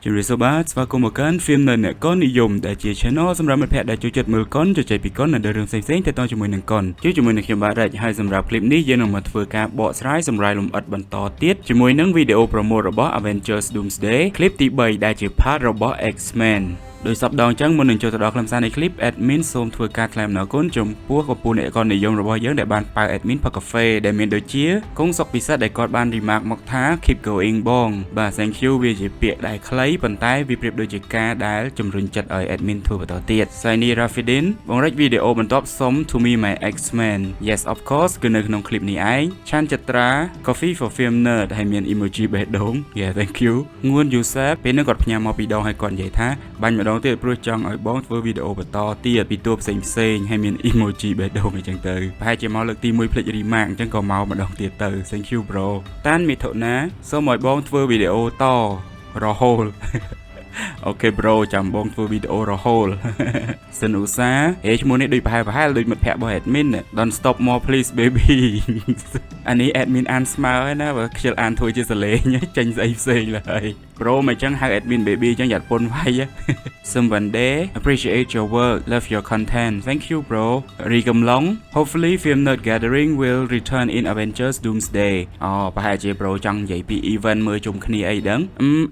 ជំរាបសួរបាទស្វាគមន៍មកកាន់ Film នៅអ្នកកននិយមដែលជា Channel សម្រាប់មិត្តភ័ក្តិដែលចូលចិត្តមើលកុនជជែកពីកុននៅរឿងផ្សេងៗទាក់ទងជាមួយនឹងកុនជាមួយនឹងខ្ញុំបាទរ៉េចហើយសម្រាប់ clip នេះយើងនឹងមកធ្វើការបកស្រាយសម្រាយលម្អិតបន្តទៀតជាមួយនឹងវីដេអូ promo របស់ Avengers Doomsday clip ទី3ដែលជា part របស់ X-Menដោយសពដងចឹងមុននឹងចូលទៅដល់ខ្លឹមសារនៃ clip admin សូមធ្វើការថ្លែងអំណរគុណចំពោះកំពូលអ្នកកននិយមរបស់យើងដែលបានប៉ៅ admin ផឹកកាហ្វេដែលមានដូចជាគង់សុកពិសិដ្ឋដែលគាត់បាន remark មកថា keep going បងបាទ thank you វាជាពាក្យដែលខ្លីប៉ុន្តែវាប្រៀបដូចជាការដែលជំរុញចិត្តឲ្យ admin ធ្វើបន្តទៀត Saini Rafidin បង្រិចវីដេអូបន្ទាប់សុំ to me my X-Men yes of course គឺនៅក្នុង clip នេះឯងឆានចត្រា coffee for film nerd ហើយមាន emoji បេះដូង yeah thank you ងួន Yusef ពេលនោះគាត់ផ្ញើមកពីដងហើយគាត់និយាយថាបាញ់ម្ដងទៀតព្រោះចង់ឲ្យបងធ្វើវីដេអូបន្តទៀតពីតួផ្សេងហើយមាន emoji បេះដូងអញ្ចឹងទៅប្រហែលជាមកលើកទី1ភ្លេច remark អញ្ចឹងក៏មកម្ដងទៀតទៅ thank you bro តានមិថុនាសូមឲ្យបងធ្វើវីដេអូតរហូតអូខេ bro ចាំបងធ្វើវីដេអូរហូតសិនឧស្សាហ៍ឈ្មោះនេះដូចប្រហែលដូចមិត្តភ័ក្តិរបស់ admin don't stop more please baby អានេះ admin អានស្មើហើយណាបើខ្ជិលអានធ្វើជាសលេងចេញស្អីផ្សេងឡើយ bro មិនចឹងហៅ admin baby ចឹងយ៉ាត់ពុនវាយ Someone appreciate your work love your content thank you bro រីកំឡុង hopefully film nerd gathering will return in Avengers Doomsday ប្រហែលជា bro ចង់និយាយពី event មើលជុំគ្នាអីដឹង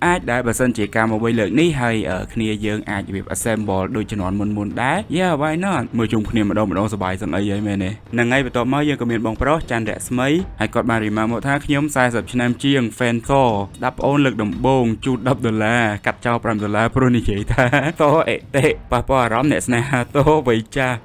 អាចដែរបើសិនជាការមកវិញលើកនេះហើយគ្នាយើងអាចរៀប assemble ដូចជំនាន់មុនដែរ yeah why not មើលជុំគ្នាម្ដងសប្បាយសឹងអីហើយមែនទេហ្នឹងហើយបន្ទាប់មកយើងក៏មានបងប្រុសច័ន្ទរស្មីហើយគាត់បាន remark មកថាខ្ញុំ40ឆ្នាំជាង fan Thor ស្ដាប់ប្អូនលើកដំបូងជូត$10កាត់ចោល$5ព្រោះនិយាយថា Thor អេតេប៉ះពាល់អារម្មណ៍អ្នកស្នេហា Thor វ័យចាស់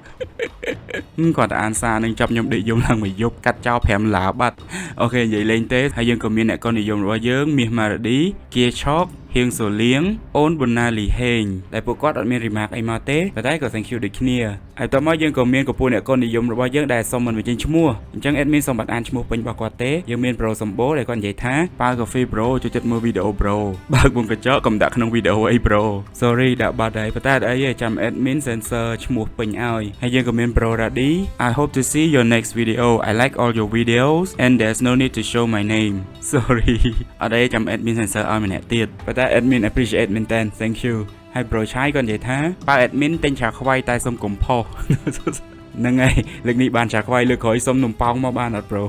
គាត់ទៅអានសារនឹងចាប់ខ្ញុំដេកយំឡើងមួយយប់កាត់ចោល$5បាត់អូខេនិយាយលេងទេហើយយើងក៏មានអ្នកកននិយមរបស់យើងមាសម៉ារ៉ាឌីគៀឆកហៀងសូលៀងអូនប៊ុនណាលីហេងដែលពួកគាត់អត់មាន remark អីមកទេតែក៏ thank you ដូចគ្នាហើយតោះមកយើងក៏មានកំពូលអ្នកកននិយមរបស់យើងដែលសុំមិនបញ្ចេញឈ្មោះអញ្ចឹង admin សូមបាត់អានឈ្មោះពេញរបស់គាត់ទេយើងមាន Pro សម្បូរដែលគាត់និយាយថាប៉ៅ coffee bro ចូលចិត្តមើលវីដេអូ bro បើកវងកញ្ចក់កុំដាក់ក្នុងវីដេអូអី bro sorry ដាក់បាត់ហើយប៉ុន្តែអីទេចាំ admin censor ឈ្មោះពេញឲ្យហើយយើងក៏មាន Pro Radi I hope to see your next video I like all your videos and there's no need to show my name sorry អត់ទេចាំ admin censor ឲ្យម្នាក់ទៀតប៉ុន្តែ admin appreciate មែនតើ thank you ហើយ bro ឆាយគាត់និយាយថាបើ admin ទិញឆាខ្វៃតែសុំកុំផុសហ្នឹងហើយលើកនេះបានឆាខ្វៃលើកក្រោយសុំនំប៉ោងមកបានអត់ bro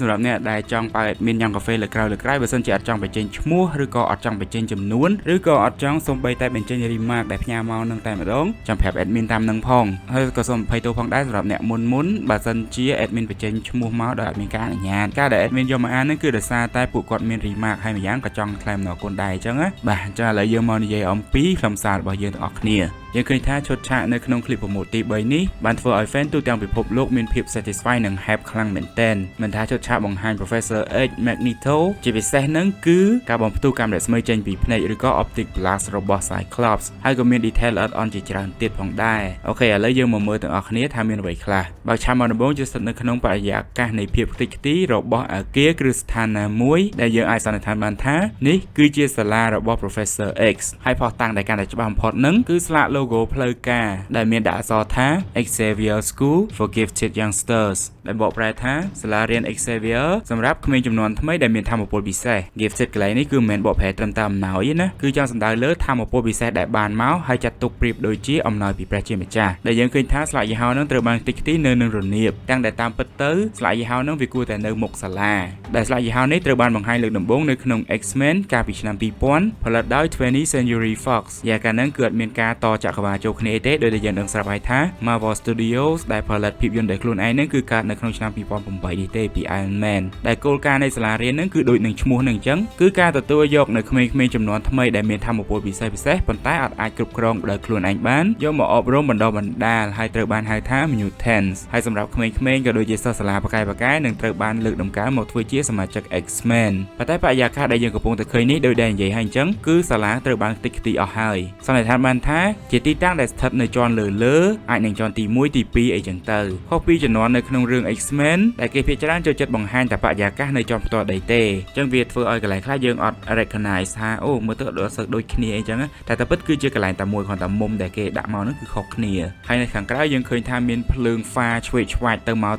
សម្រាប់អ្នកដែលចង់បើ admin ញ៉ាំកាហ្វេលើក្រៅបើសិនជាអត់ចង់បញ្ចេញឈ្មោះឬក៏អត់ចង់បញ្ចេញចំនួនឬក៏អត់ចង់សូម្បីតែបញ្ចេញ remark ដែលផ្ញើមកនឹងតែម្ដងចាំប្រាប់ admin តាមនឹងផងហើយក៏សូមអភ័យទោសផងដែរសម្រាប់អ្នកមុនបើសិនជា admin បញ្ចេញឈ្មោះមកដោយអត់មានការអនុញ្ញាតការដែល admin យកមកអានហ្នឹងគឺដោយសារតែពួកគាត់មាន remark ហើយម្យ៉ាងក៏ចង់ថ្លែងអំណរគុណដែរអញ្ចឹងណាបាទអញ្ចឹងឥឡូវយើងមកនិយាយអំពីខ្លឹមសាររបស់យើងទាំងអស់គ្នាយើងឃើញថាឈុតឆាកនៅក្នុង clip promo ទី3នេះបានធ្វើឲ្យ fan ទូទាំងពិភពលោកមានភាព satisfy និង hype ខ្លាំងមែនទែនមិនថាឈុតឆាកបង្ហាញ Professor X Magneto ជាពិសេសហ្នឹងគឺការបំផ្ទុះកាំរស្មីចេញពីភ្នែកឬក៏ optic blast របស់ Cyclops ហើយក៏មាន detail ល្អិតអន់ជាច្រើនទៀតផងដែរអូខេឥឡូវយើងមកមើលទាំងអស់គ្នាថាមានអ្វីខ្លះបើឆាកមកដំបូងជាស្ថិតនៅក្នុងបរិយាកាសនៃភាពខ្ទេចខ្ទីរបស់អគារគ្រឹះស្ថានណាមួយដែលយើងអាចសន្និដ្ឋានបានថានេះគឺជាសាលារបស់ Professor X ហើយផុសតាំងដែលកាន់តែច្បាស់បំផុតហ្នឹងគឺស្លាក logo ផ្លូវការដែលមានដាក់អក្សរថា Xavier School for Gifted Youngsters ដែលបកប្រែថាសាលារៀន Xavier សម្រាប់ក្មេងជំនាន់ថ្មីដែលមានថាមពលពិសេស Gifted កន្លែងនេះគឺមិនមែនបកប្រែត្រឹមតែអំណោយទេណាគឺចង់សំដៅលើថាមពលពិសេសដែលបានមកហើយចាត់ទុកប្រៀបដូចជាអំណោយពីព្រះជាម្ចាស់ដែលយើងឃើញថាស្លាកយីហោនឹងត្រូវបានខ្ទេចខ្ទីនៅនឹងរនាបទាំងដែលតាមពិតទៅស្លាកយីហោនឹងវាគួរតែនៅមុខសាលាដែលស្លាកយីហោនេះត្រូវបានបង្ហាញលើកដំបូងនៅក្នុង X-Men កាលពីឆ្នាំ2000ផលិតដោយ 20th Century Fox យ៉ាងកាលហ្នឹងគឺអត់មានការតចក្រវាឡចូលគ្នាទេដោយដែលយើងដឹងស្រាប់ហើយថា Marvel Studios ដែលផលិតភាពយន្តដែលខ្លួនឯងហ្នឹងគឺកើតនៅក្នុងឆ្នាំ2008នេះទេពី Iron Man ដែលគោលការណ៍នៃសាលារៀនហ្នឹងគឺដូចនឹងឈ្មោះហ្នឹងអញ្ចឹងគឺការទទួលយកនៅក្មេងៗចំនួនថ្មីដែលមានថាមពលពិសេសប៉ុន្តែអត់អាចគ្រប់គ្រងដោយខ្លួនឯងបានយកមកអប់រំបណ្ដុះបណ្ដាលហើយត្រូវបានហៅថា Mutants ហើយសម្រាប់ក្មេងៗក៏ដូចជាសិស្សសាលាបកែនឹងត្រូវបានលើកដំកើងមកធ្វើជាសមាជិក X-Men ប៉ុន្តែបរិយាកាសដែលយើងកំពុងតែឃើញនេះដោយដែលនិយាយហើយអញ្ចឹងគឺសាលាត្រូវបានខ្ទេចខ្ទីអស់ហើយសន្និដ្ឋានបានថាជា ជាទីតាំងដែលស្ថិតនៅជាន់លើអាចនឹងជាន់ទី1ទី2អីចឹងទៅខុសពីជំនាន់នៅក្នុងរឿង X-Men ដែលគេភាគច្រើនចូលចិត្តបង្ហាញតែបរិយាកាសនៅជាន់ផ្ទាល់ដីទេអញ្ចឹងវាធ្វើឲ្យកន្លែងខ្លះយើងអត់ recognize ថាអូមើលទៅអត់សូវដូចគ្នាអីចឹងតែតែពិតគឺជាកន្លែងតែមួយគ្រាន់តែមុំដែលគេដាក់មកហ្នឹងគឺខុសគ្នាហើយនៅខាងក្រៅយើងឃើញថាមានភ្លើងហ្វាឆ្វេងឆ្វាច់ទៅមក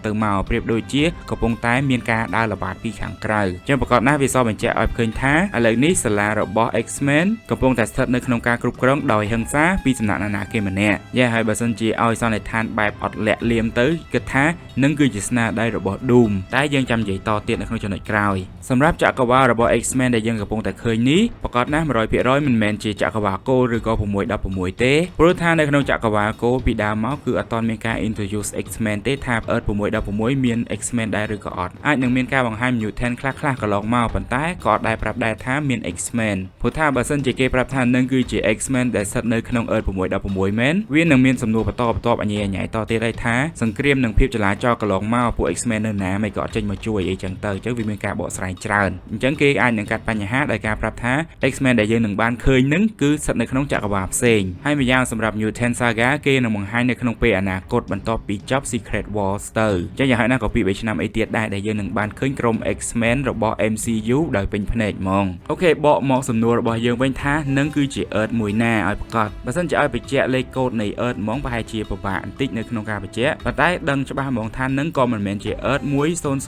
ប្រៀបដូចជាកំពុងតែមានការដើរល្បាតពីខាងក្រៅអញ្ចឹងប្រកាសណាស់វាសបញ្ជាក់ឲ្យឃើញថាឥឡូវនេះសាលារបស់ X-Men កំពុងតែស្ថិតនៅក្នុងការគ្រប់គ្រងដោយហិង្សាពីសំណាក់នរណាគេម្នាក់ហើយបើសិនជាឲ្យសន្និដ្ឋានបែបអត់លាក់លៀមទៅគិតថានឹងគឺជាស្នាដៃរបស់ Doom តែយើងចាំនិយាយតទៀតនៅក្នុងចំណុចក្រោយសម្រាប់ចក្រវាលរបស់ X-Men ដែលយើងកំពុងតែឃើញនេះប្រកាសណាស់ 100% មិនមែនជាចក្រវាលគោលឬក៏616ទេព្រោះថានៅក្នុងចក្រវាលគោលពីដើមមកគឺអត់ទាន់មានការ introduce X-Men ទេថា Earth 616មាន X-Men ដែរឬក៏អត់អាចនឹងមានការបង្ហាញ mutant ខ្លះៗកន្លងមកប៉ុន្តែក៏អត់ដែរប្រាប់ដែរថាមាន X-Men ព្រោះថាបើសិនជាគេប្រាប់ថានឹងគឺជា X-Men ដែលស្ថិតនៅក្នុង Earth 616មែនវានឹងមានសំណួរបន្តបន្ទាប់អញ្ញែតទៀតហើយថាសង្គ្រាមនិងភាពចលាចលកន្លងមកពួក X-Men នៅណាមិនក៏អត់ចេញមកជួយអីចឹងទៅអញ្ចឹងវាមានការបកស្រាយច្រើនអញ្ចឹងគេអាចនឹងកាត់បញ្ហាដោយការប្រាប់ថា X-Men ដែលយើងនឹងបានឃើញនឹងគឺស្ថិតនៅក្នុងចក្រវាលផ្សេងហើយម្យ៉ាងសម្រាប់ Mutant Saga គេនឹងបង្ហាញនៅក្នុងពេលអនាគតបន្ទាប់ពីចប់ Secret Wars ទៅអញ្ចឹងយ៉ាងហោចណាស់ក៏ពី3ឆ្នាំអីទៀតដែរដែលយើងនឹងបានឃើញក្រុម X-Men របស់ MCU ដោយពេញភ្នែកហ្មងអូខេបកមកសំណួររបស់យើងវិញថានឹងគឺជា Earth មួយណាឲ្យប្រកាសបើសិនជាឲ្យបញ្ជាក់លេខកូដនៃ Earth ហ្មងប្រហែលជាពិបាកបន្តិចនៅក្នុងការបញ្ជាក់ប៉ុន្តែដឹងច្បាស់ហ្មងថានឹងក៏មិនមែនជា Earth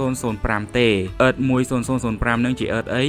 1005ទេ Earth 1005នឹងជា Earth អី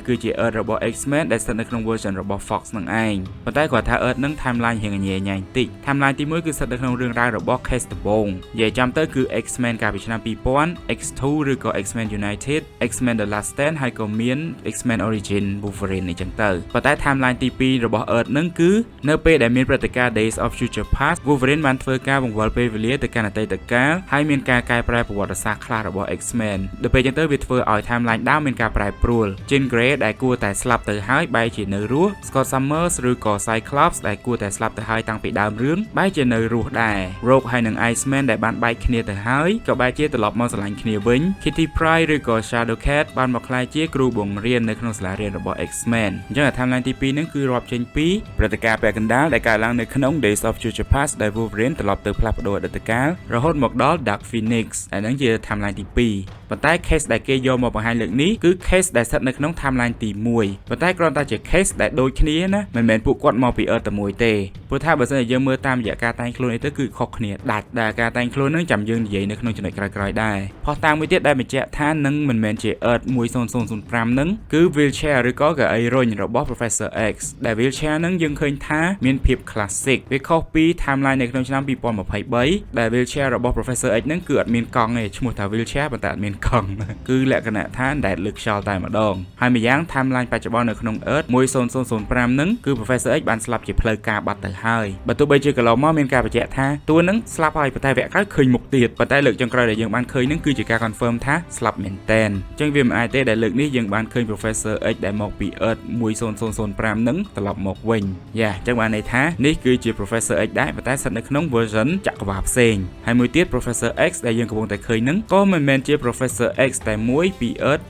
គឺជា Earth របស់ X-Men ដែលស្ថិតនៅក្នុង version របស់ Fox នឹងឯងប៉ុន្តែគាត់ថា Earth នឹង timeline រៀងញ៉ៃបន្តិច timeline ទី1គឺស្ថិតនៅក្នុងរឿងរ៉ាវរបស់ Case ដំបូងនិយាយចាំទៅគឺ X-Men កាលពីឆ្នាំ2000 X2 ឬក៏ X-Men United X-Men The Last Stand ហើយក៏មាន X-Men Origin Wolverine អញ្ចឹងទៅប៉ុន្តែ timeline ទី2របស់ Earth នឹងគឺនៅពេលដែលមានព្រឹត្តិការណ៍ Days of Future Past Wolverine បានធ្វើការបង្វិលពេលវេលាទៅកាន់អតីតកាលហើយមានការកែប្រែប្រវត្តិសាស្ត្រខ្លះរបស់ X-Men ដល់ពេលអញ្ចឹងទៅវាធ្វើឲ្យ timeline ដើមមានការប្រែប្រួល Jean Grey ដែលគួរតែស្លាប់ទៅហើយបែរជានៅរស់ Scott Summers ឬក៏ Cyclops ដែលគួរតែស្លាប់ទៅហើយតាំងពីដើមរឿងបែរជានៅរស់ដែរ Rogue ហើយនិង Iceman ដែលបានបែកគ្នាទៅហើយក៏បែរជាត្រឡប់មកស្រឡាញ់គ្នាវិញ Kitty Pryde ឬក៏ Shadowcat បានមកក្លាយជាគ្រូបង្រៀននៅក្នុងសាលារៀនរបស់ X-Men អញ្ចឹង timeline ទី2ហ្នឹងគឺរាប់ចេញពីព្រឹត្តិការណ៍ពាក់កណ្ដាលដែលកើតឡើងនៅក្នុង Days of Future Past ដែល Wolverine ត្រឡប់ទៅផ្លាស់ប្ដូរអតីតកាលរហូតមកដល់ Dark Phoenix ហើយហ្នឹងជា timeline ទី2ប៉ុន្តែ case ដែលគេយកមកបង្ហាញលើកនេះគឺ case ដែលស្ថិតនៅក្នុង timeline ទី1ប៉ុន្តែគ្រាន់តែជា case ដែលដូចគ្នាណាមិនមែនពួកគាត់មកពី Earth តែមួយទេព្រោះថាបើសិនជាយើងមើលតាមរយៈការតែងខ្លួននេះទៅគឺខុសគ្នាដាច់ដែលការតែងខ្លួននឹងចាំយើងនិយាយនៅក្នុងចំណុចក្រោយៗដែរផុសតាំងមួយទៀតដែលបញ្ជាក់ថានឹងមិនមែនជា Earth 1005នឹងគឺ wheelchair ឬក៏កៅអីរុញរបស់ Professor X ដែល wheelchair នឹងយើងឃើញថាមានភាព classic វាខុសពី timeline នៅក្នុងឆ្នាំ2023ដែល wheelchair របស់ Professor X នឹងគឺអត់មានកង់ទេឈ្មោះថា wheelchair ប៉ុន្តែអត់មានកង់គឺលក្ខណៈថាដែលលើកខ្យល់តែម្ដងហើយម្យ៉ាង timeline បច្ចុប្បន្ននៅក្នុង Earth 1005នឹងគឺ Professor X បានស្លាប់ជាផ្លូវការបាត់ទៅហើយបើទោះបីជាកន្លងមកមានការបញ្ជាក់ថាតួនឹងស្លាប់ហើយប៉ុន្តែវគ្គក្រោយឃើញមុខទៀតប៉ុន្តែលើកចុងក្រោយដែលយើងបានឃើញនឹងគឺជាការ confirm ថាស្លាប់មែនតែនអញ្ចឹងវាមិនអាចទេដែលលើកនេះយើងបានឃើញ Professor X ដែលមកពី Earth 1005នឹងត្រឡប់មកវិញអញ្ចឹងបានន័យថានេះគឺជា Professor X ដែរប៉ុន្តែស្ថិតនៅក្នុង version ចក្រវាលផ្សេងហើយមួយទៀត Professor X ដែលយើងកំពុងតែឃើញនឹងក៏មិនមែនជា Professor X តែមួយពី Earth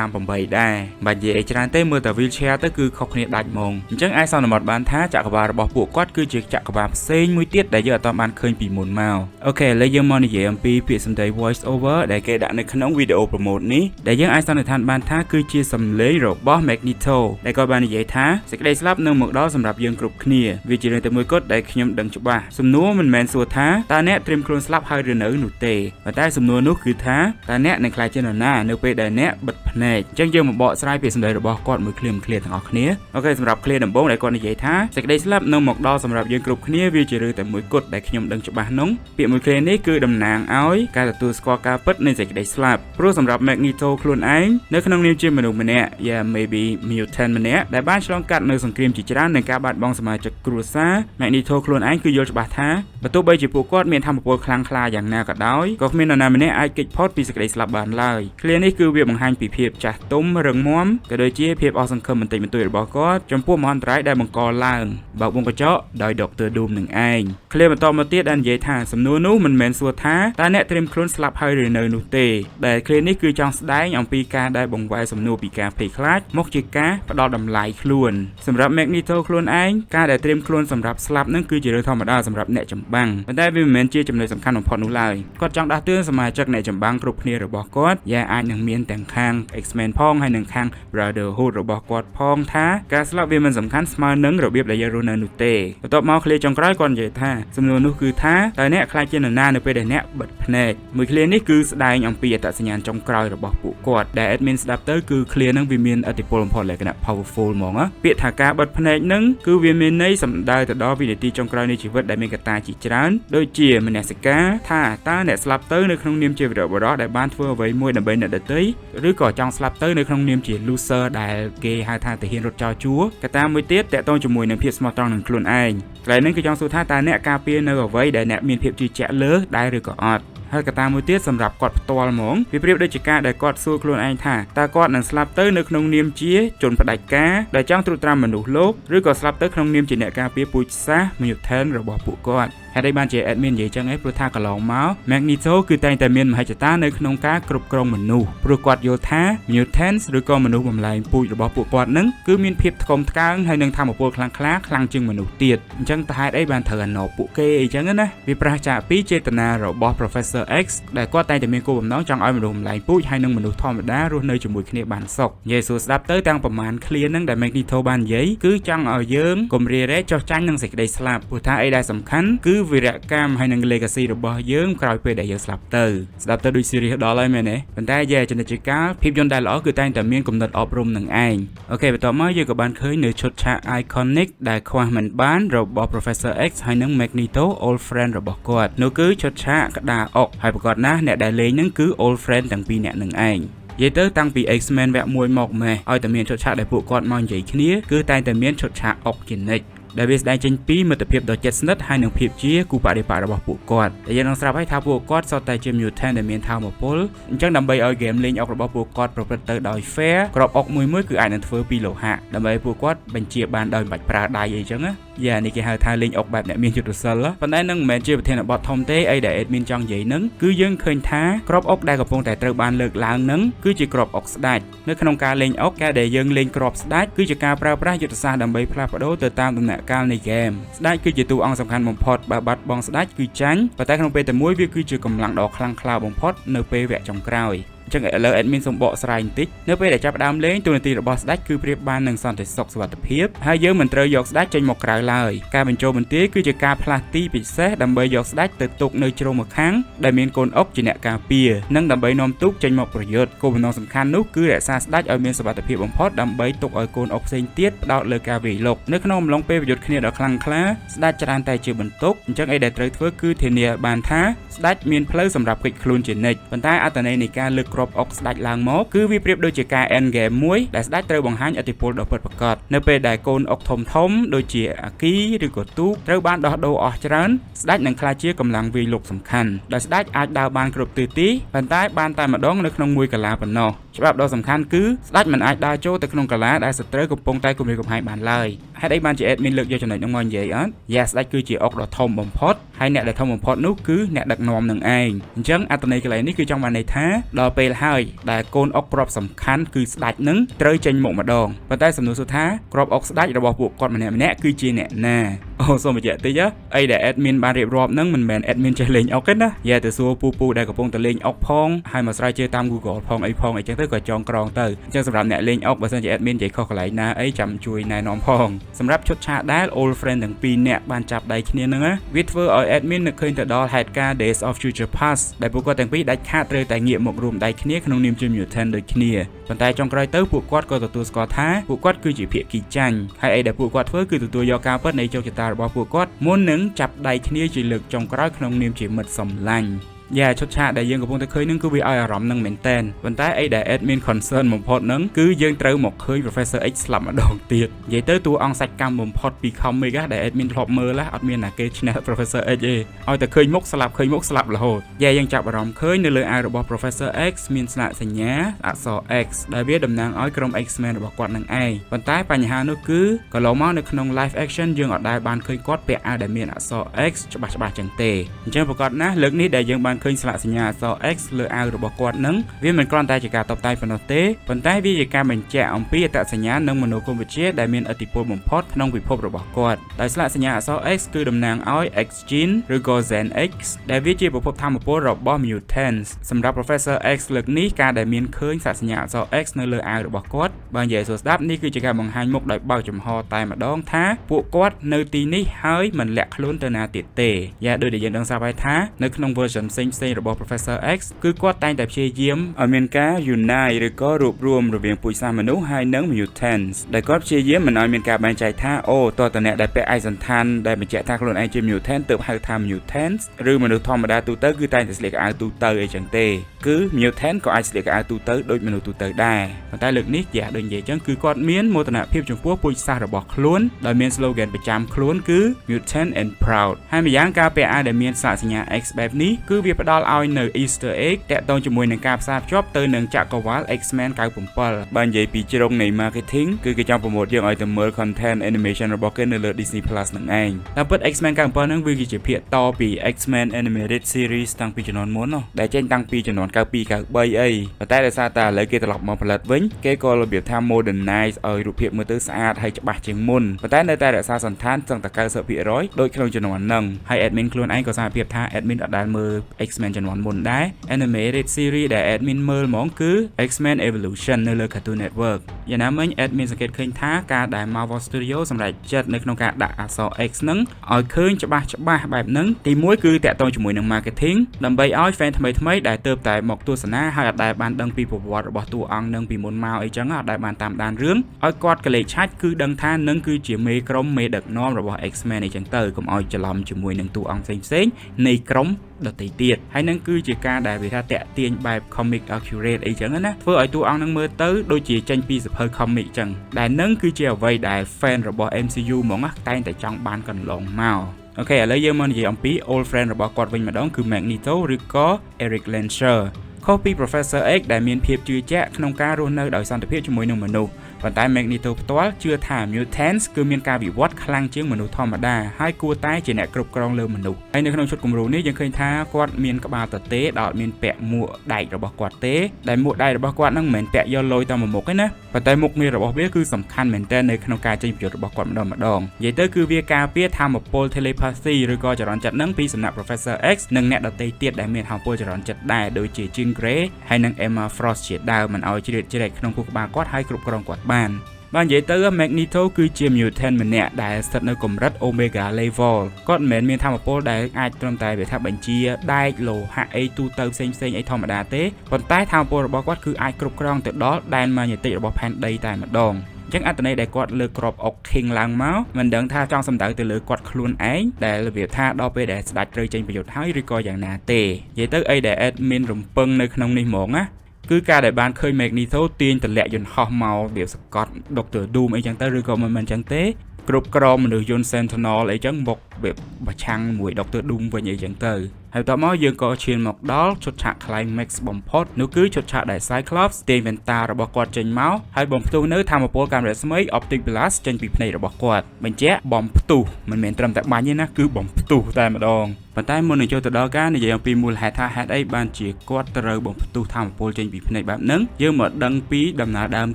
838ដែរបើនិយាយច្រើនទេមើលតែ wheelchair ទៅគឺខុសគ្នាដាច់ហ្មងអញ្ចឹងអាចសន្មតបានថាចក្រវាលរបស់ពួកគាត់គឺជាចក្រវាលផ្សេងមួយទៀតដែលយើងអត់បានឃើញពីមុនមកអូខេឥឡូវយើងមកនិយាយអំពីពាក្យសម្ដី voice over ដែលគេដាក់នៅក្នុងវីដេអូ promote នេះដែលយើងអាចសន្និដ្ឋានបានថាគឺជាសំឡេងរបស់ Magneto ដែលគាត់បាននិយាយថាសេចក្តីស្លាប់នឹងមកដល់សម្រាប់យើងគ្រប់គ្នាវាជារឿងតែមួយគត់ដែលខ្ញុំដឹងច្បាស់សំណួរមិនមែនសួរថាតើអ្នកត្រៀមខ្លួនស្លាប់ហើយឬនៅនោះទេប៉ុន្តែសំណួរនោះគឺថាតើអ្នកនឹងខ្លាចជានរណានៅពេលដែលអ្នកបិទភ្នែកអញ្ចឹងយើងមកបកស្រាយពាក្យសម្ដីរបស់គាត់មួយឃ្លាទាំងអស់គ្នាអូខេសម្រាប់ឃ្លាដំបូងដែលគាត់និយាយថាសេចក្តីស្លាប់នឹងមកដល់សម្រាប់យើងគ្រប់គ្នាវាជារឿងតែមួយគត់ដែលខ្ញុំដឹងច្បាស់នោះពាក្យមួយឃ្លានេះគឺតំណាងឲ្យការទទួលស្គាល់ការពិតនៃសេចក្តីស្លាប់ព្រោះសម្រាប់ Magneto ខ្លួនឯងនៅក្នុងនាមជាមនុស្សម្នាក់maybe mutant ម្នាក់ដែលបានឆ្លងកាត់នៅសង្គ្រាមជាច្រើននិងការបាត់បង់សមាជិកគ្រួសារ Magneto ខ្លួនឯងគឺយល់ច្បាស់ថាបើទោះបីជាពួកគាត់មានថាមពលខ្លាំងក្លាយ៉ាងណាក៏ដោយក៏គ្មាននរណាម្នាក់អាចគេចផុតពីសេចក្តីស្លាប់បានឡើយឃ្លានេះគឺវាបង្ហាញពីភាពចាស់ទុំរឹងមាំក៏ដូចជាភាពអស់សង្ឃឹមបន្តិចបន្តួចរបស់គាត់ចំពោះមហន្តរាយដែលបង្កឡើងបើកវងកញ្ចក់ដោយ Dr. Doom នឹងឯងឃ្លាបន្តមកទៀតដែលនិយាយថាសំណួរនោះមិនមែនសួរថាតើអ្នកត្រៀមខ្លួនស្លាប់ហើយឬនៅនោះទេដែលឃ្លានេះគឺចង់ស្ដែងអំពីការដែលបង្វែរសំណួរពីការភ័យខ្លាចមកជាការផ្ដល់តម្លៃខ្លួនសម្រាប់ Magneto ខ្លួនឯងការដែលត្រៀមខ្លួនស សម្រាប់ស្លាប់នឹងគឺជារឿងធម្មតាសម្រាប់អ្នកចម្បាំងប៉ុន្តែវាមិនមែនជាចំណុចសំខាន់បំផុតនោះឡើយគាត់ចង់ដាស់តឿនសមាជិកអ្នកចម្បាំងគ្រប់គ្នារបស់គាត់យ៉ាងអាចនឹងមានទាំងខាង X-Men ផងហើយនិងខាង Brotherhood របស់គាត់ផងថាការស្លាប់វាមិនសំខាន់ស្មើនឹងរបៀបដែលយើងរស់នៅនោះទេបន្ទាប់មកឃ្លាចុងក្រោយគាត់និយាយថាសំណួរនោះគឺថាតើអ្នកខ្លាចជានរណានៅពេលដែលអ្នកបិទភ្នែកមួយឃ្លានេះគឺស្ដែងអំពីអត្តសញ្ញាណចុងក្រោយរបស់ពួកគាត់ដែល admin ស្ដាប់ទៅគឺឃ្លាហ្នឹងវាមានឥទ្ធិពលបំផុតលក្ខណៈ powerful ហ្មងពាក្យថាការបិទភ្នែកហ្នឹងគឺវាមានន័យសំដៅទៅដល់វិនាទីចុងក្រោយនៃជីវិតដែលមានកត្តាជាច្រើនដូចជាមនសិការថាតើអ្នកស្លាប់ទៅនៅក្នុងនាមជាវីរបុរសដែលបានធ្វើអ្វីមួយដើម្បីអ្នកដទៃឬក៏ចង់ស្លាប់ទៅនៅក្នុងនាមជា loser ដែលគេហៅថាទាហានរត់ចោលជួរកត្តាមួយទៀតតកតងជាមួយនឹងភាពស្មោះត្រង់នឹងខ្លួនឯងកន្លែងនេះគឺចង់សួរថាតើអ្នកការពារនៅអ្វីដែលអ្នកមានភាពជឿជាក់លើដែរឬក៏អត់ហើយកត្តាមួយទៀតសម្រាប់គាត់ផ្ទាល់ហ្មងវាប្រៀបដូចជាការដែលគាត់សួរខ្លួនឯងថាតើគាត់នឹងស្លាប់ទៅនៅក្នុងនាមជាជនផ្ដាច់ការដែលចង់ត្រួតត្រាមនុស្សលោកឬក៏ស្លាប់ទៅក្នុងនាមជាអ្នកការពារពូជសាសន៍ mutant របស់ពួកគាត់ហេតុអីបានជា admin និយាយចឹងឯងព្រោះថាកន្លងមក Magneto គឺតែងតែមានមហិច្ឆតានៅក្នុងការគ្រប់គ្រងមនុស្សព្រោះគាត់យល់ថា mutants ឬក៏មនុស្សបំលែងពូជរបស់ពួកគាត់នឹងគឺមានភាពថ្កុំថ្កើងហើយនឹងថាមពលខ្លាំងជាងមនុស្សទៀតអញ្ចឹងតើហេតុអីបានត្រូវអាណោពួកគេអីចឹងណាវាប្រឆាចពីចេតនារបស់ Professor X ដែលគាត់តែងតែមានគោលបំណងចង់ឲ្យមនុស្សបំលែងពូជហើយនឹងមនុស្សធម្មតារស់នៅជាមួយគ្នាបានសុខនិយាយសួរស្ដាប់ទៅទាំងប្រមាណឃ្លាហ្នឹងដែល Magneto បាននិយាយគឺចង់ឲ្យយើងកុំរារែកចោះចាញ់នឹងសេចក្តីស្លាប់ព្រោះថាអីដែលសំខាន់គឺវីរកម្មហើយនឹង legacy របស់យើងក្រោយពេលដែលយើងស្លាប់ទៅស្ដាប់ទៅដូច serious ដល់ហើយមែនទេប៉ុន្តែចំណុចជាការភាពយន្តដែលល្អគឺតែងតែមានគំនិតអប់រំនឹងឯងអូខេបន្ទាប់មកយើងក៏បានឃើញនៅឈុតឆាក iconic ដែលខ្វះមិនបានរបស់ Professor X ហើយនឹង Magneto old friend របស់គាត់នោះគឺឈុតឆាកក្តារអុកហើយប្រកបណាស់អ្នកដែលលេងនឹងគឺ old friend ទាំងពីរអ្នកនឹងឯងនិយាយទៅតាំងពី X-Men វគ្គ1មកម៉េះឲ្យតែមានឈុតឆាកដែលពួកគាត់មកនិយាយគ្នាគឺតែងតែមានឈុតឆាកអុកជានិច្ចដែលវាស្ដែងចេញពីមិត្តភាពដ៏ជិតស្និទ្ធហើយនឹងភាពជាគូបដិបត្តិរបស់ពួកគាត់តែយើងនឹងស្រាប់ឲ្យថាពួកគាត់សុទ្ធតែជា mutant ដែលមានថាមពលអញ្ចឹងដើម្បីឲ្យ game លេងអុករបស់ពួកគាត់ប្រព្រឹត្តទៅដោយ fair ក្របអុកមួយគឺអាចនឹងធ្វើពីលោហៈដើម្បីពួកគាត់បញ្ជាបានដោយមិនបាច់ប្រើដៃអីចឹងណានេះគេហៅថាលេងអុកបែបអ្នកមានយុទ្ធសាស្ត្រប៉ុន្តែនឹងមិនមែនជាប្រធានបទធំទេអីដែល admin ចង់និយាយនឹងគឺយើងឃើញថាក្របអុកដែលកំពុងតែត្រូវបានលើកឡើងនឹងគឺជាក្របអុកស្ដាច់នៅក្នុងការលេងអុកការដែលយើងលេងក្របស្ដាច់គឺជាការប្រើប្រាស់យុទ្ធសាស្ត្រដើម្បីផ្លាស់ប្ដូរទៅតាមដំណាក់កាលនៃហ្គេមស្ដាច់គឺជាតួអង្គសំខាន់បំផុតបើបាត់បង់ស្ដាច់គឺចាញ់ប៉ុន្តែក្នុងពេលតែមួយវាគឺជាកម្លាំងដ៏ខ្លាំងក្លាបំផុតនៅពេលវគ្គចុងក្រោយអញ្ចឹងឥឡូវ admin សូមបកស្រាយបន្តិចនៅពេលដែលចាប់ផ្ដើមលេងតួនាទីរបស់ស្ដេចគឺប្រៀបបាននឹងសន្តិសុខសុវត្ថិភាពហើយយើងមិនត្រូវយកស្ដេចចេញមកក្រៅឡើយការបញ្ចូលបន្ទាយគឺជាការផ្លាស់ទីពិសេសដើម្បីយកស្ដេចទៅទុកនៅជ្រុងម្ខាងដែលមានកូនអុកជាអ្នកការពារនិងដើម្បីនាំទូកចេញមកប្រយុទ្ធគោលបំណងសំខាន់នោះគឺរក្សាស្ដេចឲ្យមានសុវត្ថិភាពបំផុតដើម្បីទុកឲ្យកូនអុកផ្សេងទៀតផ្ដោតលើការវាយលុកនៅក្នុងអំឡុងពេលប្រយុទ្ធគ្នាដ៏ខ្លាំងក្លាស្ដេចច្រើនតែជាបន្ទុកអញ្ចឹងអីដែលត្រូវធ្វើគឺធានាបានថាស្ដេចមានផ្លូវសម្រាប់គេចខ្លួនជានិច្ចប៉ុន្តែអត្ថន័យនៃការលើកគ្រាប់អុកស្ដេចឡើងមកគឺវាប្រៀបដូចជាការ end game មួយដែលស្ដេចត្រូវបង្ហាញឥទ្ធិពលដ៏ពិតប្រាកដនៅពេលដែលកូនអុកធំដូចជាអាគីឬក៏ទូកត្រូវបានដោះដូរអស់ច្រើនស្ដេចនឹងក្លាយជាកម្លាំងវាយលុកសំខាន់ដែលស្ដេចអាចដើរបានគ្រប់ទិសទីប៉ុន្តែបានតែម្ដងនៅក្នុងមួយកន្លាប៉ុណ្ណោះច្បាប់ដ៏សំខាន់គឺស្ដេចមិនអាចដើរចូលទៅក្នុងកន្លាដែលសត្រូវកំពុងតែគំរាមកំហែងបានឡើយហេតុអីបានជា admin លើកយកចំណុចនោះមកនិយាយអត់ស្ដេចគឺជាអុកដ៏ធំបំផុតហើយអ្នកដែលធំបំផុតនោះគឺអ្នកដឹកនាំនឹងឯងអញ្ចឹងអត្ថន័យកន្លែងនេះគឺចង់បានន័យថាដល់ពេលហើយដែលកូនអុកគ្រាប់សំខាន់គឺស្ដេចនឹងត្រូវចេញមកម្ដងប៉ុន្តែសំណួរគឺថាគ្រាប់អុកស្ដេចរបស់ពួកគាត់ម្នាក់គឺជាអ្នកណាសូមបញ្ជាក់តិចអីដែល admin បានរៀបរាប់ហ្នឹងមិនមែន admin ចេះលេងអុកទេណាទៅសួរពូដែលកំពុងតែលេងអុកផងហើយមកស្រាវជ្រាវតាម Google ផងអីចឹងទៅក៏ចងក្រងទៅអញ្ចឹងសម្រាប់អ្នកលេងអុកបើសិនជា admin និយាយខុសកន្លែងណាអីចាំជួយណែនាំផងសម្រាប់ឈុតឆាកដែល old friend ទាំងពីរនាក់បានចាប់ដៃគ្នាហ្នឹងវាធ្វើឲ្យ admin នឹកឃើញទៅដល់ហេតុការណ៍ Days of Future Past ដែលពួកគាត់ទាំងពីរដាច់ខាតត្រូវតែងាកមករួមដៃគ្នាក្នុងនាមជា mutant ដូចគ្នាប៉ុន្តែចុងក្រោយទៅពួកគាត់ក៏ទទួលស្គាល់ថាពួកគាត់គឺជាភាគីចាញ់ហើយអីដែលពួកគាត់ធ្វើគឺទទួលយកការពិតនៃជោគជតារបស់ពួកគាត់មុននឹងចាប់ដៃគ្នាជាលើកចុងក្រោយក្នុងនាមជាមិត្តសម្លាញ់ឈុតឆាកដែលយើងកំពុងតែឃើញនឹងគឺវាឲ្យអារម្មណ៍នឹងមែនតែនប៉ុន្តែអីដែល admin concern បំផុតនឹងគឺយើងត្រូវមកឃើញ Professor X ស្លាប់ម្ដងទៀតនិយាយទៅតួអង្គសាច់កម្មបំផុតពី comic ដែល admin ធ្លាប់មើលអត់មានណាគេឈ្នះ Professor X ទេឲ្យតែឃើញមុខស្លាប់រហូតយើងចាប់អារម្មណ៍ឃើញនៅលើអាវរបស់ Professor X មានស្លាកសញ្ញាអក្សរ X ដែលវាតំណាងឲ្យក្រុម X-Men របស់គាត់នឹងឯងប៉ុន្តែបញ្ហានោះគឺកន្លងមកនៅក្នុង live action យើងអត់ដែលបានឃើញគាត់ពាក់អាវដែលមានអក្សរ X ច្បាស់ចឹងទេអញ្ចឹងប្រកាសណាស់លើកនេះដែលយើងបាន បានឃើញស្លាកសញ្ញាអក្សរ X លើអាវរបស់គាត់នឹងវាមិនគ្រាន់តែជាការតបតែប៉ុណ្ណោះទេប៉ុន្តែវាជាការបញ្ជាក់អំពីអត្តសញ្ញាណនិងមនោគមវិជ្ជាដែលមានឥទ្ធិពលបំផុតក្នុងពិភពរបស់គាត់ដោយស្លាកសញ្ញាអក្សរ X គឺតំណាងឲ្យ X gene ឬក៏ Gen X ដែលវាជាប្រភពថាមពលរបស់ mutants សម្រាប់ Professor X លើកនេះការដែលមានឃើញស្លាកសញ្ញាអក្សរ X នៅលើអាវរបស់គាត់បើនិយាយសួរស្ដាប់នេះគឺជាការបង្ហាញមុខដោយបើកចំហតែម្ដងថាពួកគាត់នៅទីនេះហើយមិនលាក់ខ្លួនទៅណាទៀតទេយ៉ាងដូចដែលយើងដឹងស្រាប់ហើយថានៅក្នុង version ផ្សេងៗរបស់ Professor X គឺគាត់តែងតែព្យាយាមឲ្យមានការ unite ឬក៏រួបរวมរវាងពូជសាសន៍មនុស្សហើយនិង mutants ដែលគាត់ព្យាយាមមិនឲ្យមានការបែងចែកថាអូតើតអ្នកដែលពាក់ឯកសណ្ឋានដែលបញ្ជាក់ថាខ្លួនឯងជា mutant ទើបហៅថា mutants ឬមនុស្សធម្មតាទូទៅគឺតែងតែស្លៀកអាវទូទៅអីចឹងទេគឺ mutant ក៏អាចស្លៀកអាវទូទៅដូចមនុស្សទូទៅដែរប៉ុន្តែលើកនេះយ៉ាងដូចនិយាយចឹងគឺគាត់មានមោទនភាពចំពោះពូជសាសន៍របស់ខ្លួនដោយមាន slogan ប្រចាំខ្លួនគឺ mutant and proud ហើយម្យ៉ាងការពាក់អាវដែលមានស្លាកសញ្ញា X បែបនេះគឺវាផ្ដល់ឲ្យនៅ Easter egg តាក់ទងជាមួយនឹងការផ្សារភ្ជាប់ទៅនឹងចក្រវាល X-Men 97បើនិយាយពីជ្រុងនៃ marketing គឺគេចង់ប្រមូលយើងឲ្យទៅមើល content animation របស់គេនៅលើ Disney Plus នឹងឯងតាមពិត X-Men 97ហ្នឹងវាគឺជាភាគតពី X-Men animated series តាំងពីជំនាន់មុនដែលចេញតាំងពីជំនាន់92 93អីប៉ុន្តែដោយសារតែឥឡូវគេត្រឡប់មកផលិតវិញគេក៏របៀបថា modernize ឲ្យរូបភាពមើលទៅស្អាតហើយច្បាស់ជាងមុនប៉ុន្តែនៅតែរក្សាសន្តានសឹងតែ 90% ដូចក្នុងជំនាន់ហ្នឹងហើយ admin ខ្លួនឯងក៏សារភាពថា admin អត់ដែលមើល X-Men ជំនាន់មុនដែរ animated series ដែល admin មើលហ្មងគឺ X-Men Evolution នៅលើ Cartoon Network យ៉ាងណាមិញ admin សង្កេតឃើញថាការដែល Marvel Studio សម្រេចចិត្តនៅក្នុងការដាក់អក្សរ X ហ្នឹងឲ្យឃើញច្បាស់បែបហ្នឹងទីមួយគឺតាក់ទងជាមួយនឹង marketing ដើម្បីឲ្យ fan ថ្មីដែលទើបតែមកទស្សនាហើយអត់ដែលបានដឹងពីប្រវត្តិរបស់តួអង្គនឹងពីមុនមកអីចឹងអត់ដែលបានតាមដានរឿងឲ្យគាត់កលេចឆាច់គឺដឹងថានឹងគឺជាមេក្រុមមេដឹកនាំរបស់ X-Men អីចឹងទៅកុំឲ្យច្រឡំជាមួយនឹងតួអង្គផ្សេងនៃក្រុមដទៃទៀតហើយនឹងគឺជាការដែលវាថាតាក់ទាញបែប comic accurate អីចឹងណាធ្វើឲ្យតួអង្គនឹងមើលទៅដូចជាចេញពីសៀវភៅ comic ចឹងដែលនឹងគឺជាអ្វីដែល fan របស់ MCU ហ្មងណាតែងតែចង់បានកន្លងមកអូខេឥឡូវយើងមកនិយាយអំពី old friend របស់គាត់វិញម្ដងគឺ Magneto ឬក៏ Eric Lancer ខុសពី Professor X ដែលមានភាពជឿជាក់ក្នុងការរស់នៅដោយសន្តិភាពជាមួយនឹងមនុស្សប៉ុន្តែ Magneto ផ្ទាល់ជឿថា mutants គឺមានការវិវត្តខ្លាំងជាងមនុស្សធម្មតាហើយគួរតែជាអ្នកគ្រប់គ្រងលើមនុស្សហើយនៅក្នុងឈុតគំរូនេះយើងឃើញថាគាត់មានក្បាលទទេដែលអត់មានពាក់មួកដែករបស់គាត់ទេដែលមួកដែករបស់គាត់ហ្នឹងមិនមែនពាក់យកលុយតាមមុខទេណាប៉ុន្តែមុខងាររបស់វាគឺសំខាន់មែនទែននៅក្នុងការចេញប្រយោជន៍របស់គាត់ម្ដងនិយាយទៅគឺវាការពារថាមពល telepathy ឬក៏ចរន្តចិត្តហ្នឹងពីសំណាក់ Professor X និងអ្នកដទៃទៀតដែលមានថាមពលចរន្តចិត្តដែរដូចជា Jean Grey ហើយនិង Emma Frost ជាដើមមិនឲ្យជ្រៀតជ្រែកក្នុងខួរក្បាលគាត់ហើយគ្រប់គ្រងគាត់បាននិយាយទៅ Magneto គឺជា mutant ម្នាក់ដែលស្ថិតនៅកម្រិត Omega level គាត់មិនមែនមានថាមពលដែលអាចត្រឹមតែវាថាបញ្ជាដែកលោហៈអីទូទៅផ្សេងអីធម្មតាទេប៉ុន្តែថាមពលរបស់គាត់គឺអាចគ្រប់គ្រងទៅដល់ដែនម៉ាញេទិករបស់ផែនដីតែម្ដងអញ្ចឹងអត្ថន័យដែលគាត់លើកក្របអុក King ឡើងមកមិនដឹងថាចង់សំដៅទៅលើគាត់ខ្លួនឯងដែលរបៀបថាដល់ពេលដែលស្ដេចត្រូវចេញប្រយុទ្ធហើយឬក៏យ៉ាងណាទេនិយាយទៅអីដែល admin រំពឹងនៅក្នុងនេះហ្មងណាគឺការដែលបានឃើញ Magneto ទាញតម្លាក់យន្តហោះមកវាសកត់ Dr. Doom អីចឹងទៅឬក៏មិនមែនចឹងទេគ្រប់ក្រុមមនុស្សយន្ត Sentinel អីចឹងមកវាប្រឆាំងមួយ Dr. Doom វិញអីចឹងទៅហើយតមកយើងក៏ឈានមកដល់ឈុតឆាក climax បំផុតនោះគឺឈុតឆាកដែល Cyclops ទាញវ៉ែនតារបស់គាត់ចេញមកហើយបំផ្ទុះនៅថាមពលកាំរស្មី Optic Blast ចេញពីភ្នែករបស់គាត់បញ្ជាក់បំផ្ទុះមិនមែនត្រឹមតែបាញ់ទេណាគឺបំផ្ទុះតែម្ដងប៉ុន្តែមុននឹងចូលទៅដល់ការនិយាយអំពីមូលហេតុថាហេតុអីបានជាគាត់ត្រូវបំផ្ទុះថាមពលចេញពីភ្នែកបែបហ្នឹងយើងមកដឹងពីដំណើរដើម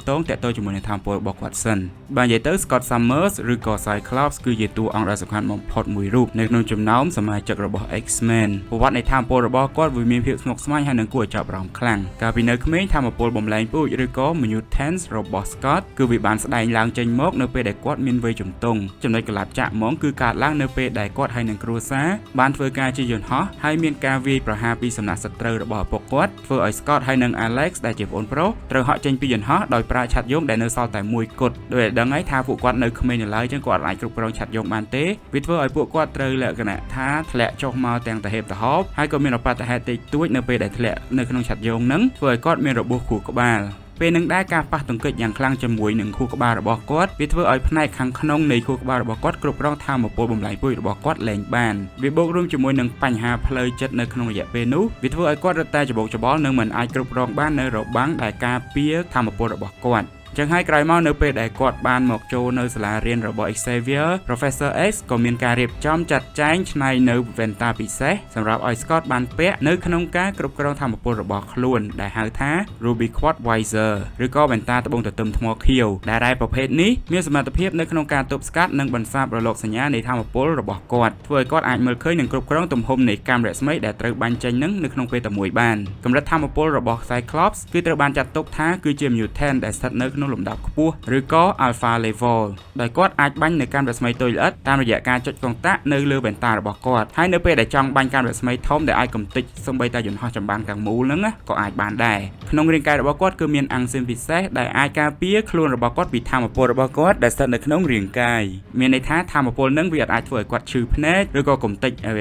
តងតាក់ទងជាមួយនឹងថាមពលរបស់គាត់សិនបាននិយាយទៅ Scott Summers ឬក៏ Cyclops គឺជាតួអង្គដ៏សំខាន់បំផុតមួយរូបនៅក្នុងចំណោមសមាជិករបស់ X-Men ប្រវត្តិនៃថាមពលរបស់គាត់វាមានភាពស្មុគស្មាញហើយនឹងគួរឲ្យចាប់អារម្មណ៍ខ្លាំងកាលពីនៅក្មេងថាមពលបំលែងពូជឬក៏ mutants របស់ Scott គឺវាបានស្ដែងឡើងចេញមកនៅពេលដែលគាត់មានវ័យជំទង់ចំណុចកលាត់ចាក់ហ្មងគឺកើតឡើងនៅពេលដែលគាត់ហើយនឹងគ្រួសារបានធ្វើការជាយន្តហោះហើយមានការវាយប្រហារពីសំណាក់សត្រូវរបស់ឪពុកគាត់ធ្វើឲ្យ Scott ហើយនិង Alex ដែលជាប្អូនប្រុសត្រូវហក់ចេញពីយន្តហោះដោយប្រើឆ័ត្រយងដែលនៅសល់តែមួយគត់ដោយដឹងហើយថាពួកគាត់នៅក្មេងនៅឡើយចឹងគាត់អាចគ្រប់គ្រងឆ័ត្រយងបានទេវាធ្វើឲ្យពួកគាត់ត្រូវលក្ខណៈថាធ្លាក់ចុះមកទាំងទៅហេបទៅហោបហើយក៏មានឧបទ្ទហេតុតិចតួចនៅពេលដែលធ្លាក់នៅក្នុងឆ័ត្រយងហ្នឹងធ្វើឲ្យគាត់មានរបួសខួរក្បាលពេលនឹងដែរការប៉ះទង្គិចយ៉ាងខ្លាំងជាមួយនឹងខួរក្បាលរបស់គាត់វាធ្វើឲ្យផ្នែកខាងក្នុងនៃខួរក្បាលរបស់គាត់គ្រប់គ្រងថាមពលបំលែងពូជរបស់គាត់លែងបានវាបូករួមជាមួយនឹងបញ្ហាផ្លូវចិត្តនៅក្នុងរយៈពេលនោះវាធ្វើឲ្យគាត់រត់តែច្បោកច្បល់និងមិនអាចគ្រប់គ្រងបាននៅរបាំងដែលការពារថាមពលរបស់គាត់អញ្ ចឹងហើយក្រោយមកនៅពេលដែលគាត់បានមកចូលនៅសាលារៀនរបស់ Xavier Professor X ក៏មានការរៀបចំចាត់ចែងឆ្នៃនៅវ៉ែនតាពិសេសសម្រាប់ឲ្យ Scott បានពាក់នៅក្នុងការគ្រប់គ្រងថាមពលរបស់ខ្លួនដែលហៅថា Ruby Quad Visor ឬក៏វ៉ែនតាត្បូងទទឹមថ្មខៀវដែលប្រភេទនេះមានសមត្ថភាពនៅក្នុងការទប់ស្កាត់និងបន្សាបរលកសញ្ញានៃថាមពលរបស់គាត់ធ្វើឲ្យគាត់អាចមើលឃើញនិងគ្រប់គ្រងទំហំនៃកាំរស្មីដែលត្រូវបាញ់ចេញនឹងនៅក្នុងពេលតែមួយបានកម្រិតថាមពលរបស់ Cyclops គឺត្រូវបានចាត់ទុកថាគឺជា mutant ដែលស្ថិតនៅក្នុងលំដាប់ខ្ពស់ឬក៏ alpha level ដោយគាត់អាចបាញ់នៅកាំរស្មីតូចល្អិតតាមរយៈការចុចកុងតាក់នៅលើវ៉ែនតារបស់គាត់ហើយនៅពេលដែលចង់បាញ់កាំរស្មីធំដែលអាចកំទេចសូម្បីតែយន្តហោះចម្បាំងទាំងមូលហ្នឹងក៏អាចបានដែរក្នុងរាងកាយរបស់គាត់គឺមានអាំងស៊ីនពិសេសដែលអាចការពារខ្លួនរបស់គាត់ពីថាមពលរបស់គាត់ដែលស្ថិតនៅក្នុងរាងកាយមានន័យថាថាមពលនឹងវាអាចធ្វើឲ្យគាត់ឈឺភ្នែកឬក៏កំទេចអវ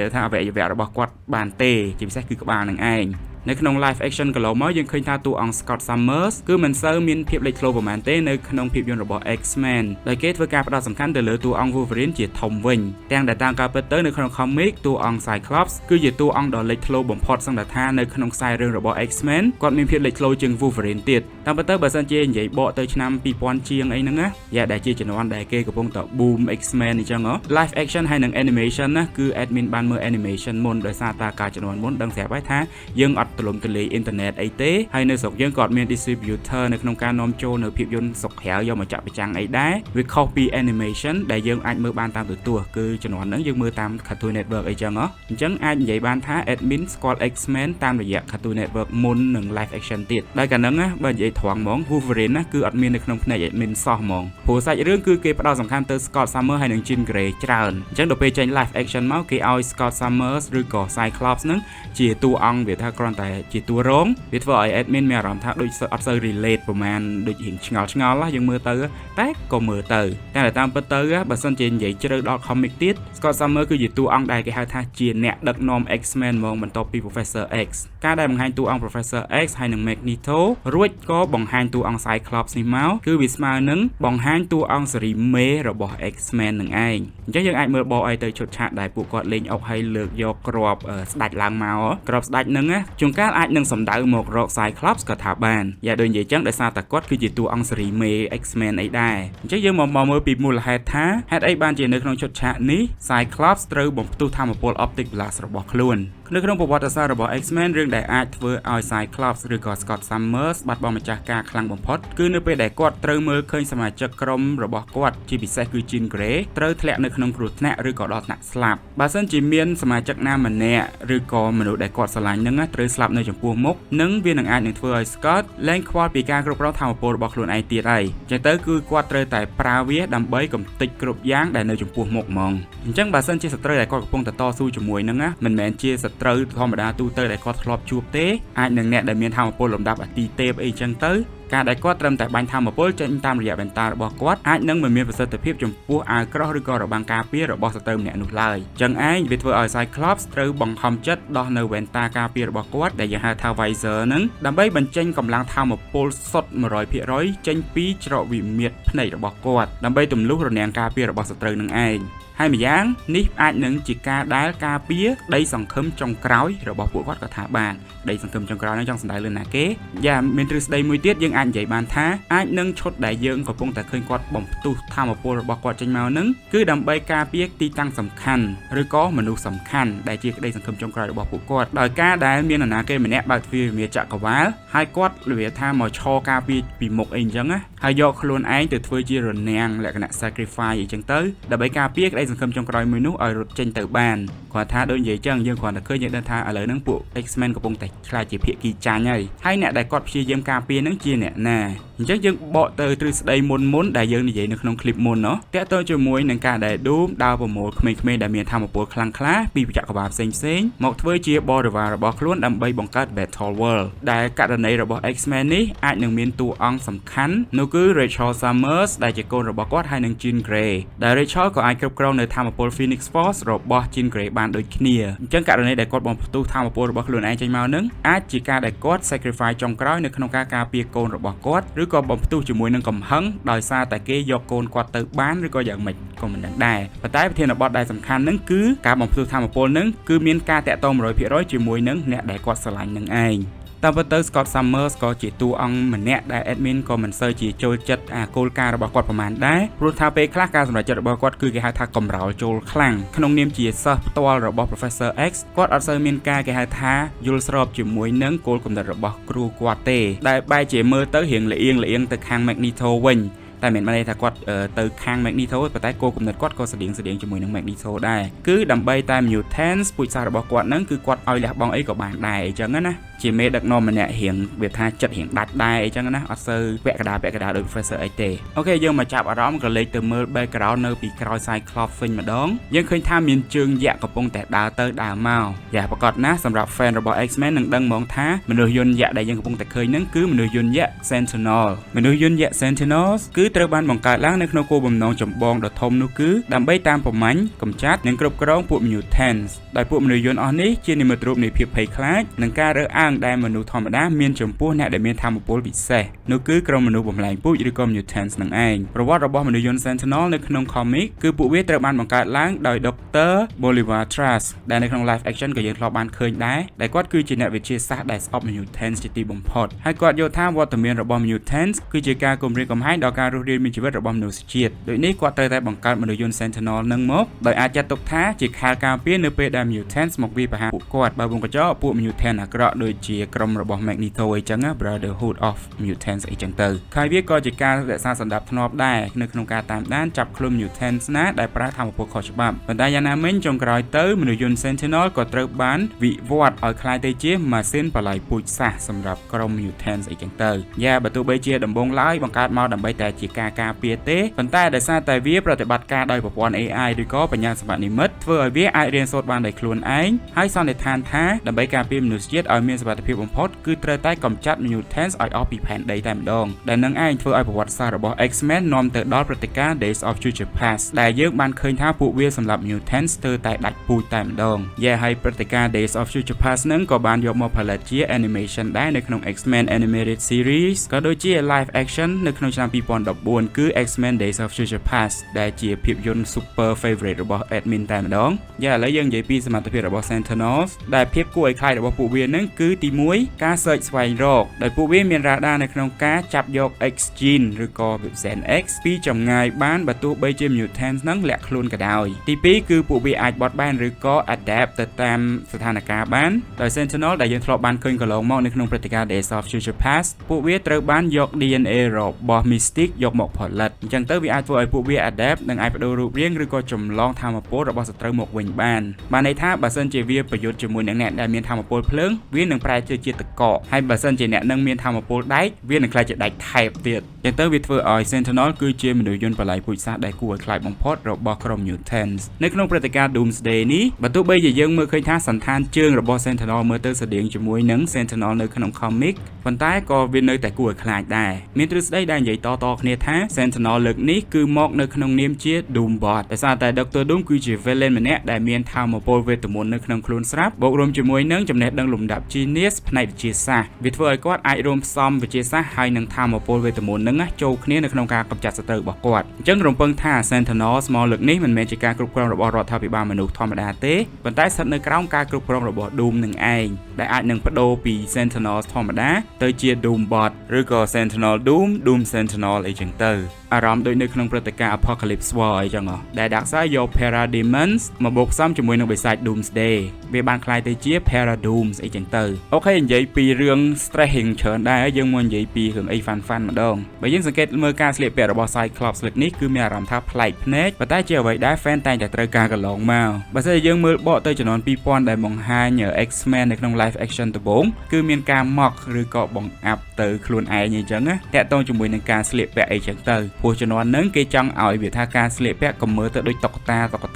យវៈរបស់គាត់បានទេជាពិសេសគឺក្បាលនឹងឯងនៅក្នុង live action កន្លងមកយើងឃើញថាតួអង្គ Scott Summers គឺមិនសូវមានភាពលេចធ្លោប្រហែលទេនៅក្នុងភាពយន្តរបស់ X-Men ដោយគេធ្វើការផ្ដោតសំខាន់ទៅលើតួអង្គ Wolverine ជាធំវិញទាំងដែលតាមការពិតទៅនៅក្នុង comic តួអង្គ Cyclops គឺជាតួអង្គដ៏លេចធ្លោបំផុតសង្កត់ថានៅក្នុងខ្សែរឿងរបស់ X-Men គាត់មានភាពលេចធ្លោជាង Wolverine ទៀតតាមពិតទៅបើសិនជានិយាយបកទៅឆ្នាំ2000ជាងអីហ្នឹងណាយ៉ាដែលជាជំនាន់ដែលគេកំពុងតែ boom X-Men អញ្ចឹង live action ហើយនិង animation ណាគឺ admin បានមើល animation មុនដោយសារតែការជំនាន់មុនដឹងស្រាប់ហើយថាយើងអត់ទលំទលាយអ៊ីនធឺណិតអីទេហើយនៅស្រុកយើងក៏អត់មាន distributor នៅក្នុងការនាំចូលនៅភាពយន្តស្រុកក្រៅយកមកចាក់ប្រចាំងអីដែរវាខុសពី animation ដែលយើងអាចមើលបានតាមទូរទស្សន៍គឺជំនាន់ហ្នឹងយើងមើលតាម Cartoon Network អីចឹងអញ្ចឹងអាចនិយាយបានថា admin ស្គាល់ X-Men តាមរយៈ Cartoon Network មុននិង live action ទៀតដោយកាលហ្នឹងបើនិយាយត្រង់ហ្មង Wolverine ណាគឺអត់មាននៅក្នុងផ្នែក admin សោះហ្មងព្រោះសាច់រឿងគឺគេផ្ដោតសំខាន់ទៅ Scott Summers ហើយនិង Jean Grey ច្រើនអញ្ចឹងដល់ពេលចេញ live action មកគេឲ្យ Scott Summers ឬក៏ Cyclops ហ្នឹងជាតួអង្គវាថាគ្រាន់តែជាតួរងវាធ្វើឲ្យ admin មានអារម្មណ៍ថាដូចអត់សូវ relate ប្រហែលដូចរៀងឆ្ងល់យើងមើលទៅតែក៏មើលទៅតែតាមពិតទៅបើសិនជានិយាយជ្រៅដល់ comic ទៀត Scott Summers គឺជាតួអង្គដែលគេហៅថាជាអ្នកដឹកនាំ X-Men ហ្មងបន្ទាប់ពី Professor X ការដែលបង្ហាញតួអង្គ Professor X ហើយនិង Magneto រួចក៏បង្ហាញតួអង្គ Cyclops នេះមកគឺវាស្មើនឹងបង្ហាញតួអង្គសេរីមេរបស់ X-Men នឹងឯងអញ្ចឹងយើងអាចមើលបកអីទៅឈុតឆាកដែលពួកគាត់លេងអុកហើយលើកយកគ្រាប់ស្ដាច់ឡើងមកគ្រាប់ស្ដាច់ហ្នឹងជួនកាលអាចនឹងសំដៅមករក Cyclops ក៏ថាបានយ៉ាដូចនិយាយចឹងដោយសារតែគាត់គឺជាតួអង្គសេរីមេ X-Men អីដែរអញ្ចឹងយើងមកមើលពីមូលហេតុថាហេតុអីបានជានៅក្នុងឈុតឆាកនេះ Cyclops ត្រូវបំផ្ទុះថាមពល Optic Blast របស់ខ្លួននៅក្នុងប្រវត្តិសាស្ត្ររបស់ X-Men រឿងដែលអាចធ្វើឲ្យ Cyclops ឬក៏ Scott Summers បាត់បង់ម្ចាស់ការខ្លាំងបំផុតគឺនៅពេលដែលគាត់ត្រូវមើលឃើញសមាជិកក្រុមរបស់គាត់ជាពិសេសគឺ Jean Grey ត្រូវធ្លាក់នៅក្នុងគ្រោះថ្នាក់ឬក៏ដល់ថ្នាក់ស្លាប់បើសិនជាមានសមាជិកណាម្នាក់ឬក៏មនុស្សដែលគាត់ស្រឡាញ់នឹងត្រូវស្លាប់នៅចំពោះមុខនឹងវានឹងអាចនឹងធ្វើឲ្យ Scott លែងខ្វល់ពីការគ្រប់គ្រងថាមពលរបស់ខ្លួនឯងទៀតហើយអញ្ចឹងទៅគឺគាត់ត្រូវតែប្រើវាដើម្បីកំទេចគ្រប់យ៉ាងដែលនៅចំពោះមុខហ្មងអញ្ចឹងបើសិនជាសត្រូវដែលគាត់កំពុងតស៊ូជាមួយនឹងមិនមែនជាសត្រូវធម្មតាទូទៅដែលគាត់ធ្លាប់ជួបទេអាចនឹងអ្នកដែលមានថាមពលលំដាប់អាទីទេពអីចឹងទៅការដែលគាត់ត្រឹមតែបាញ់ថាមពលចេញតាមរយៈវ៉ែនតារបស់គាត់អាចនឹងមិនមានប្រសិទ្ធភាពចំពោះអាវក្រោះឬក៏របាំងការពាររបស់សត្រូវម្នាក់នោះឡើយចឹងឯងវាធ្វើឲ្យ Cyclops ត្រូវបង្ខំចិត្តដោះនៅវ៉ែនតាការពាររបស់គាត់ដែលយើងហៅថា Visor ហ្នឹងដើម្បីបញ្ចេញកម្លាំងថាមពលសុទ្ធ 100% ចេញពីច្រកវិមាត្រភ្នែករបស់គាត់ដើម្បីទម្លុះរនាំងការពាររបស់សត្រូវនឹងឯងហើយម្យ៉ាងនេះអាចនឹងជាការដែលការពារក្តីសង្ឃឹមចុងក្រោយរបស់ពួកគាត់ក៏ថាបានក្តីសង្ឃឹមចុងក្រោយហ្នឹងចង់សំដៅលើណាគេយ៉ាមានទ្រឹស្ដីមួយទៀតយើងអាចនិយាយបានថាអាចនឹងឈុតដែលយើងកំពុងតែឃើញគាត់បំផ្ទុះថាមពលរបស់គាត់ចេញមកហ្នឹងគឺដើម្បីការពារទីតាំងសំខាន់ឬក៏មនុស្សសំខាន់ដែលជាក្តីសង្ឃឹមចុងក្រោយរបស់ពួកគាត់ដោយការដែលមាននរណាគេម្នាក់បើកទ្វារវិមាត្រចក្រវាលហើយគាត់និយាយថាមកឈរការពារពីមុខអីអញ្ចឹងណាហើយយកខ្លួនឯងទៅធ្វើជារនាំងលក្ខណៈ sacrifice អីចឹងទៅដើម្បីការពារក្តីសង្ឃឹមចុងក្រោយមួយនោះឲ្យរត់ចេញទៅបានគាត់ថាដូចនិយាយចឹងយើងគ្រាន់តែឃើញយើងដឹងថាឥឡូវហ្នឹងពួក X-Men កំពុងតែខ្លាចជាភាគីចាញ់ហើយអ្នកដែលគាត់ព្យាយាមការពារហ្នឹងជាអ្នកណាអញ្ចឹងយើងបកទៅទ្រឹស្ដីមុនដែលយើងនិយាយនៅក្នុងคลิปមុនតាក់ទងជាមួយនឹងការដែល Doom ដើរប្រមូលក្មេងៗដែលមានថាមពលខ្លាំងក្លាពីចក្រវាលផ្សេងមកធ្វើជាបរិវាររបស់ខ្លួនដើម្បីបង្កើត Battle World ដែលករណីរបស់ X-Men នេះអាចនឹងមានតួអង្គសំខាន់នោះគឺ Rachel Summers ដែលជាកូនរបស់គាត់ហើយនិង Jean Grey ដែល Rachel ក៏អាចគ្រប់គ្រងនៅថាមពល Phoenix Force របស់ Jean Grey បានដូចគ្នាអញ្ចឹងករណីដែលគាត់បំផ្ទុះថាមពលរបស់ខ្លួនឯងចេញមកនឹងអាចជាការដែលគាត់ sacrifice ចុងក្រោយនៅក្នុងការការពារកូនរបស់គាត់ឬក៏បំផ្ទុះជាមួយនឹងកំហឹងដោយសារតែគេយកកូនគាត់ទៅបានឬក៏យ៉ាងម៉េចក៏មិនដឹងដែរប៉ុន្តែប្រធានបទដែលសំខាន់នឹងគឺការបំផ្ទុះថាមពលនឹងគឺមានការតាក់ទង 100% ជាមួយនឹងអ្នកដែលគាត់ស្រឡាញ់នឹងឯង តាមពិតទៅ Scott Summers ក៏ជាតួអង្គម្នាក់ដែល admin ក៏មិនសូវជាចូលចិត្តគោលការណ៍របស់គាត់ប្រហែលដែរព្រោះថាពេលខ្លះការសម្រេចចិត្តរបស់គាត់គឺគេហៅថាកំរោលចូលខ្លាំងក្នុងនាមជាសិស្សផ្ទាល់របស់ Professor X គាត់អត់សូវមានការគេហៅថាយល់ស្របជាមួយនឹងគោលគំនិតរបស់គ្រូគាត់ទេដែលបែរជាមើលទៅរៀងលៀងទៅខាង Magneto វិញតែមិនមែនថាគាត់ទៅខាង Magneto ប៉ុន្តែគោលគំនិតគាត់ក៏ស្តៀងជាមួយនឹង Magneto ដែរគឺដើម្បីតែ Mutants ពូជសាសន៍របស់គាត់ហ្នឹងគឺគាត់ឲ្យលះបង់អីក៏បានដែរអញ្ចឹងណាជាមេដឹកនាំម្នាក់រៀងវាថាចិត្តរៀងដាច់ដែរអញ្ចឹងណាអត់សូវពាក់កណ្ដាលដោយ Professor X ទេអូខេយើងមកចាប់អារម្មណ៍ក៏លេចទៅមើល background នៅពីក្រោយ Cyclops វិញម្ដងយើងឃើញថាមានជើងយក្សកំពុងតែដើរទៅដើរមកយ៉ាប្រកាសណាស់សម្រាប់ fan របស់ X-Men នឹងដឹងហ្មងថាមនុស្សយន្តយក្សដែលយើងកំពុងតែឃើញហ្នឹងគឺមនុស្សយន្តយក្ស Sentinel មនុស្សយន្តយក្ស Sentinels គឺត្រូវបានបង្កើតឡើងនៅក្នុងគោលបំណងចម្បងដ៏ធំនោះគឺដើម្បីតាមប្រមាញ់កម្ចាត់និងគ្រប់គ្រងពួក Mutants ដោយពួកមនុស្សយន្តអស់នេះជានិមិត្តរូបនៃភាពភ័យខ្លាចនិងការរើសអើងដែលមនុស្សធម្មតាមានចំពោះអ្នកដែលមានថាមពលពិសេសនោះគឺក្រុមមនុស្សបំលែងពូជឬក៏ Mutants នឹងឯងប្រវត្តិរបស់មនុស្សយន្ត Sentinel នៅក្នុង comic គឺពួកវាត្រូវបានបង្កើតឡើងដោយ Dr. Bolivar Trask ដែលនៅក្នុង live action ក៏យើងធ្លាប់បានឃើញដែរដែលគាត់គឺជាអ្នកវិទ្យាសាស្ត្រដែលស្អប់ Mutants ជាទីបំផុតហើយគាត់យល់ថាវត្តមានរបស់ Mutants គឺជាការគំរាមកំហែងដល់ការរស់រានមានជីវិតរបស់មនុស្សជាតិដូចនេះគាត់ត្រូវតែបង្កើតមនុស្សយន្ត Sentinel នឹងមកដោយអាចចាត់ទុកថាជាខែលការពារនៅពេលដែល Mutants មកវាយប្រហារពួកគាត់បើវងកញ្ចក់ពួក Mutant អាក្រក់ដូចជាក្រុមរបស់ Magneto អីចឹង Brotherhood of Mutants អីចឹងទៅហើយវាក៏ជាការរក្សាសន្តិភាពធ្នាប់ដែរនៅក្នុងការតាមដានចាប់ខ្លួន Mutants ណាដែលប្រើថាមពលខុសច្បាប់ប៉ុន្តែយ៉ាងណាមិញចុងក្រោយទៅមនុស្សយន្ត Sentinel ក៏ត្រូវបានវិវត្តឲ្យคล้ายទៅជាម៉ាស៊ីនបលាយពូជសាសន៍សម្រាប់ក្រុម Mutants អីចឹងទៅយ៉ាបើទោះបីជាដំបូងឡើយបង្កើតមកដើម្បីតែជាការការពារទេប៉ុន្តែដោយសារតែវាប្រតិបត្តិការដោយប្រព័ន្ធ AI ឬក៏បញ្ញាសិប្បនិម្មិតធ្វើឲ្យវាអាចរៀនសូត្របានដោយខ្លួនឯងហើយសន្និដ្ឋានថាដើម្បីការពារមនុស្សជាតិឲ្យមានសុវត្ថិភាពបំផុតគឺត្រូវតែកម្ចាត់ Mutants ឲ្យអស់ពីផែនដីតែម្ដងដែលនឹងឯងធ្វើឲ្យប្រវត្តិសាស្ត្ររបស់ X-Men នាំទៅដល់ព្រឹត្តិការណ៍ Days of Future Past ដែលយើងបានឃើញថាពួកវាសម្រាប់ Mutants ស្ទើរតែដាច់ពូជតែម្ដងយ៉ាហើយព្រឹត្តិការណ៍ Days of Future Past នឹងក៏បានយកមកផលិតជា animation ដែរនៅក្នុង X-Men Animated Series ក៏ដូចជា live action នៅក្នុងឆ្នាំ2014គឺ X-Men Days of Future Past ដែលជាភាពយន្ត super favorite របស់ admin តែម្ដងយ៉ាឥឡូវយើងនិយាយពីសមត្ថភាពរបស់ Sentinels ដែលភាពគួរឲ្យខ្លាចរបស់ពួកវានឹងគឺទី1ការ search ស្វែងរកដោយពួកវាមាន radar នៅក្នុងការចាប់យក X gene ឬក៏ Zen X ពីចម្ងាយបានបើទោះបីជា Mutants នឹងលាក់ខ្លួនក៏ដោយទី2គឺពួកវាអាចបត់បែនឬក៏ adapt ទៅតាមស្ថានភាពបានដោយ Sentinel ដែលយើងធ្លាប់បានឃើញកន្លងមកនៅក្នុងព្រឹត្តិការណ៍ Days of Future Past ពួកវាត្រូវបានយក DNA របស់ Mystic យកមកផលិតអញ្ចឹងទៅវាអាចធ្វើឲ្យពួកវា adapt និងអាចបដូររូបរាងឬក៏ចម្លងថាមពលរបស់សត្រូវមកវិញបានន័យថាបើសិនជាវាប្រយុទ្ធជាមួយនឹងអ្នកដែលមានថាមពលភ្លើងវានឹងប្រែជាទឹកកកហើយបើសិនជាអ្នកនឹងមានថាមពលដែកវានឹងក្លាយជាដែកថែបទៀតអញ្ចឹងទៅវាធ្វើឲ្យ Sentinel គឺជាមនុស្សយន្តបលាយពូជសាសន៍ដែលគួរឲ្យខ្លាចបំផុតរបស់ក្រុម Mutants នៅក្នុងព្រឹត្តិការណ៍ Doomsday នេះបើទោះបីជាយើងមើលឃើញថាសន្តានជើងរបស់ Sentinel មើលទៅស្តៀងជាមួយនឹង Sentinel នៅក្នុង comic ប៉ុន្តែក៏វានៅតែគួរឲ្យខ្លាចដែរមានទ្រឹស្ដីដែលនិយាយតគ្នាថា Sentinel លើកនេះគឺមកនៅក្នុងនាមជា Doombot ដោយសារតែ Dr. Doom គឺជា villain ម្នាក់ដែលមានថាមពលវេទមន្តនៅក្នុងខ្លួនស្រាប់បូករួមជាមួយនឹងចំណេះដឹងលំដាប់ genius ផ្នែកវិទ្យាសាស្ត្រវាធ្វើឲ្យគាត់អាចរួមផ្សំវិទ្យាសាស្ត្រហើយនឹងថាមពលវេទមន្តនឹងចូលគ្នានៅក្នុងការកម្ចាត់សត្រូវរបស់គាត់អញ្ចឹងរំពឹងថា Sentinels មកលើកនេះមិនមែនជាការគ្រប់គ្រងរបស់រដ្ឋាភិបាលមនុស្សធម្មតាទេប៉ុន្តែស្ថិតនៅក្រោមការគ្រប់គ្រងរបស់ Doom នឹងឯងដែលអាចនឹងបដូរពី Sentinels ធម្មតាទៅជា Doombot ឬក៏ Sentinel Doom Doom Sentinel អីចឹងទៅអារម្មណ៍ដូចនៅក្នុងព្រឹត្តិការណ៍ Apocalypse War អីចឹងដែល Darkseid យក Parademons មកបូកផ្សំជាមួយនឹងបិសាច Doomsday វាបានក្លាយទៅជា Paradooms អីចឹងទៅអូខេនិយាយពីរឿង stressing ច្រើនដែរយើងមកនិយាយពីរឿងអី fun ម្ដងបើយើងសង្កេតមើលការស្លៀកពាក់របស់ Cyclops លើកនេះគឺមានអារម្មណ៍ថាប្លែកភ្នែកប៉ុន្តែជាអ្វីដែល fan តែងតែត្រូវការកន្លងមកបើសិនជាយើងមើលបកទៅជំនាន់2000ដែលបង្ហាញ X-Men នៅក្នុង live action ដំបូងគឺមានការ mock ឬក៏បង្អាប់ទៅខ្លួនឯងអីចឹងណាតាក់ទងជាមួយនឹងការស្លៀកពាក់អីចឹងទៅព្រោះជំនាន់ហ្នឹងគេចង់ឲ្យវាថាការស្លៀកពាក់កុំមើលទៅដូចតុក្ក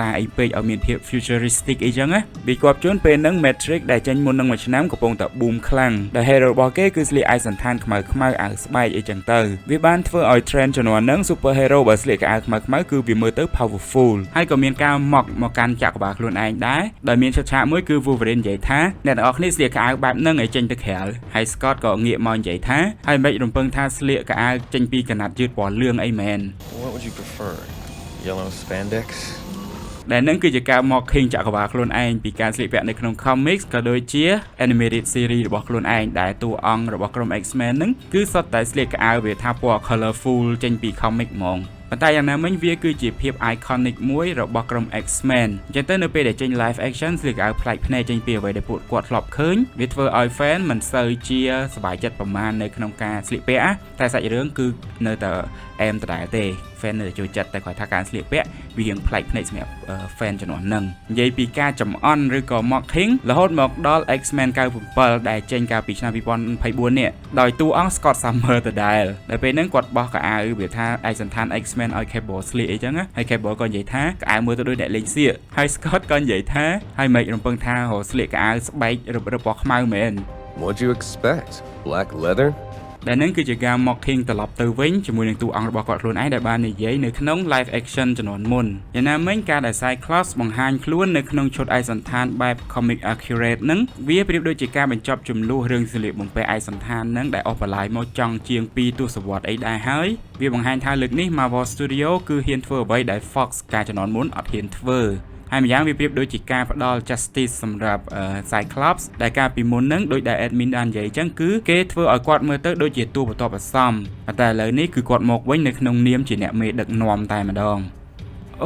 តាអីពេកឲ្យមានភាព futuristic អីចឹងណាវាគាត់ជូនពេលហ្នឹង Matrix ដែលចេញមុននឹងមួយឆ្នាំកំពុងតែ boom ខ្លាំងដែល hero របស់គេគឺស្លៀកឯកសណ្ឋានខ្មៅអាវស្បែកអីចឹងទៅវាបានធ្វើឲ្យ trend ជំនាន់ហ្នឹង super hero បើស្លៀកកៅអៅខ្មៅគឺវាមើលទៅ powerful ហើយក៏មានការ mock មកកាន់ចក្រវាឡខ្លួនឯងដែរដោយមានឆាកមួយគឺ Wolverine និយាយថាអ្នកទាំងអស់គ្នាស្លៀកកៅអៅបែបហ្នឹងឲ្យចេញទៅក្រៅហើយ Scott ក៏ងាកមកនិយាយថាហើយមិនរំពឹងថាស្លៀកកៅអៅចេញពីកណាត់យឺតពណ៌លឿងអីមែន What would you prefer? Yellow spandex ដែលនឹងគឺជាការ mocking ចក្រវាឡខ្លួនឯងពីការស្លៀកពាក់នៅក្នុង comics ក៏ដូចជា animated series របស់ខ្លួនឯងដែលតួអង្គរបស់ក្រុម X-Men ហ្នឹងគឺសុទ្ធតែស្លៀកខោអាវវាថាពណ៌ colorful ចេញពី comic ហ្មងប៉ុន្តែយ៉ាងណាមិញវាគឺជាភាព iconic មួយរបស់ក្រុម X-Men អញ្ចឹងទៅនៅពេលដែលចេញ live action ស្លៀកខោអាវប្លែកភ្នែកចេញពីអ្វីដែលពួកគាត់ធ្លាប់ឃើញវាធ្វើឲ្យ fan មិនសូវជាសប្បាយចិត្តប្រមាណនៅក្នុងការស្លៀកពាក់តែសាច់រឿងគឺនៅតែអែមដដែលទេ fan នៅតែចូលចិត្តតែគាត់ថាការស្លៀកពាក់វារៀងប្លែកភ្នែកសម្រាប់ fan ជំនាន់ហ្នឹងនិយាយពីការចំអន់ឬក៏ mocking រហូតមកដល់ X-Men 97ដែលចេញកាលពីឆ្នាំ2024នេះដោយតួអង្គ Scott Summers ដដែលដែលពេលហ្នឹងគាត់បោះខោអាវវាថាឯកសណ្ឋាន X-Men ឲ្យ Cable ស្លៀកអីចឹងហើយ Cable ក៏និយាយថាខោអាវមើលទៅដូចអ្នកលេងសៀកហើយ Scott ក៏និយាយថាហើយមិនរំពឹងថាស្លៀកខោអាវស្បែករឹបពណ៌ខ្មៅមែន What'd you expect? Black leather? ដែលនឹងគឺជាការ mocking ត្រឡប់ទៅវិញជាមួយនឹងតួអង្គរបស់គាត់ខ្លួនឯងដែលបាននិយាយនៅក្នុង live action ជំនាន់មុនយ៉ាងណាមិញការដែល Cyclops បង្ហាញខ្លួននៅក្នុងឈុតឯកសណ្ឋានបែប comic accurate ហ្នឹងវាប្រៀបដូចជាការបញ្ចប់ចំនួនរឿងសម្លៀកបំពាក់ឯកសណ្ឋានហ្នឹងដែលអស់បន្លាយមកចង់ជាង2ទសវត្សរ៍អីដែរហើយវាបង្ហាញថាលើកនេះ Marvel Studio គឺហ៊ានធ្វើអ្វីដែល Fox ការជំនាន់មុនអត់ហ៊ានធ្វើហើយម្យ៉ាងវាប្រៀបដូចជាការផ្ដល់ justice សម្រាប់ Cyclops ដែលកាលពីមុនហ្នឹងដូចដែល admin បាននិយាយអញ្ចឹងគឺគេធ្វើឲ្យគាត់មើលទៅដូចជាតួបន្ទាប់អាសន្នតែឥឡូវនេះគឺគាត់មកវិញនៅក្នុងនាមជាអ្នកមេដឹកនាំតែម្ដង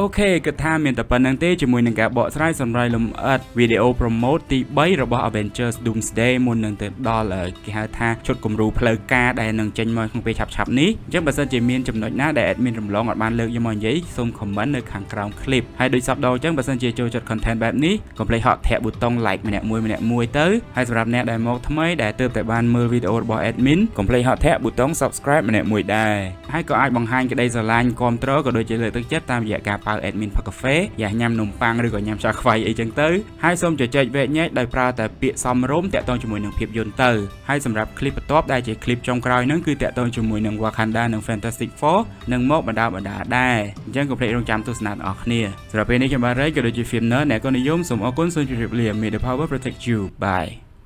អូខេគិតថាមានតែប៉ុណ្្នឹងទេជាមួយនឹងការបកស្រាយសម្រាប់លម្អិតវីដេអូ promote ទី3របស់ Avengers Doomsday មុននឹងទៅដល់គេហៅថាឈុតគំរូផ្លូវការដែលនឹងចេញមកក្នុងពេលឆាប់ៗនេះអញ្ចឹងបើសិនជាមានចំណុចណាដែល admin រំលងអត់បានលើកយកមកនិយាយសូម comment នៅខាងក្រោម clip ហើយដូចសពដងអញ្ចឹងបើសិនជាចូលចិត្ត content បែបនេះកុំភ្លេចហត់ធាក់ប៊ូតុង like ម្នាក់មួយទៅហើយសម្រាប់អ្នកដែលមកថ្មីដែលទើបតែបានមើលវីដេអូរបស់ admin កុំភ្លេចហត់ធាក់ប៊ូតុង subscribe ម្នាក់មួយដែរហើយក៏អាចបង្ហាញក្តីស្រឡាញ់គាំទ្រក៏ដូចជាលើកទឹកចិត្តតាមរយៈការប៉ៅ admin ផឹកកាហ្វេយ៉ាញ៉ាំនំប៉័ងឬក៏ញ៉ាំឆាខ្វៃអីចឹងទៅហើយសូមជជែកវែកញែកដោយប្រើតែពាក្យសមរម្យតាក់ទងជាមួយនឹងភាពយន្តទៅហើយសម្រាប់ clip បន្ទាប់ដែលជា clip ចុងក្រោយហ្នឹងគឺតាក់ទងជាមួយនឹង Wakanda និង Fantastic Four និងមកបណ្ដាដែរអញ្ចឹងកុំភ្លេចរងចាំទស្សនាទាំងអស់គ្នាសម្រាប់ពេលនេះខ្ញុំបាទរ៉េក៏ដូចជា Film Nerd អ្នកក៏និយមសូមអរគុណសូមជម្រាបលា May the power protect you bye